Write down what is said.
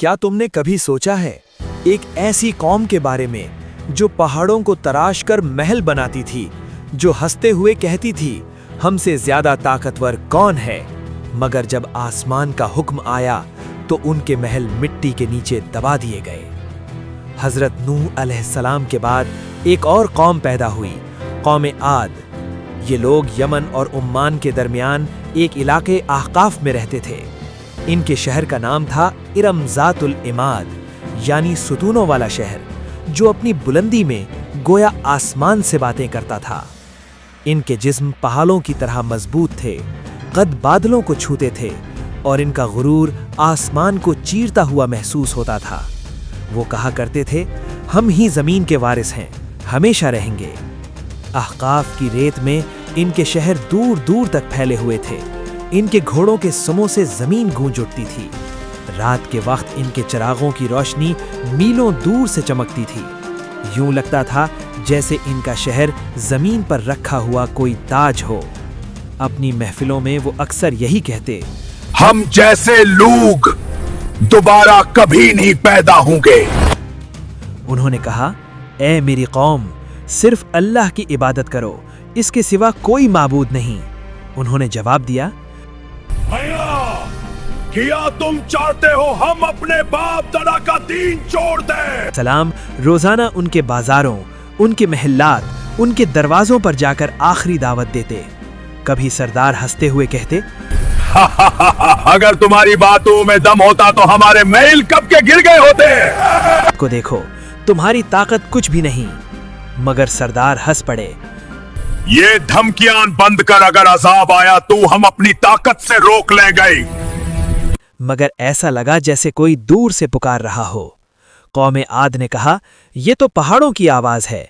کیا تم نے کبھی سوچا ہے ایک ایسی قوم کے بارے میں جو پہاڑوں کو تراش کر محل بناتی تھی، جو ہنستے ہوئے کہتی تھی ہم سے زیادہ طاقتور کون ہے، مگر جب آسمان کا حکم آیا تو ان کے محل مٹی کے نیچے دبا دیے گئے۔ حضرت نوح علیہ السلام کے بعد ایک اور قوم پیدا ہوئی، قوم عاد۔ یہ لوگ یمن اور عمان کے درمیان ایک علاقے احقاف میں رہتے تھے۔ ان کے شہر کا نام تھا ارم ذات العماد، یعنی ستونوں والا شہر، جو اپنی بلندی میں گویا آسمان سے باتیں کرتا تھا۔ ان کے جسم پہاڑوں کی طرح مضبوط تھے، قد بادلوں کو چھوتے تھے، اور ان کا غرور آسمان کو چیرتا ہوا محسوس ہوتا تھا۔ وہ کہا کرتے تھے ہم ہی زمین کے وارث ہیں، ہمیشہ رہیں گے۔ احقاف کی ریت میں ان کے شہر دور دور تک پھیلے ہوئے تھے۔ ان کے گھوڑوں کے سموں سے زمین گونج اٹھتی تھی۔ رات کے وقت ان کے چراغوں کی روشنی میلوں دور سے چمکتی تھی۔ یوں لگتا تھا جیسے ان کا شہر زمین پر رکھا ہوا کوئی تاج ہو۔ اپنی محفلوں میں وہ اکثر یہی کہتے، ہم جیسے لوگ دوبارہ کبھی نہیں پیدا ہوں گے۔ انہوں نے کہا، اے میری قوم، صرف اللہ کی عبادت کرو، اس کے سوا کوئی معبود نہیں۔ انہوں نے جواب دیا، کیا تم چاہتے ہو ہم اپنے باپ دادا کا دین چھوڑ دیں؟ سلام روزانہ ان کے بازاروں، ان کے محلات، ان کے دروازوں پر جا کر آخری دعوت دیتے۔ کبھی سردار ہنستے ہوئے کہتے، اگر تمہاری باتوں میں دم ہوتا تو ہمارے محل کب کے گر گئے ہوتے۔ کو دیکھو تمہاری طاقت کچھ بھی نہیں۔ مگر سردار ہنس پڑے، یہ دھمکیاں بند کر، اگر عذاب آیا تو ہم اپنی طاقت سے روک لیں گے۔ مگر ایسا لگا جیسے کوئی دور سے پکار رہا ہو۔ قوم عاد نے کہا، یہ تو پہاڑوں کی آواز ہے۔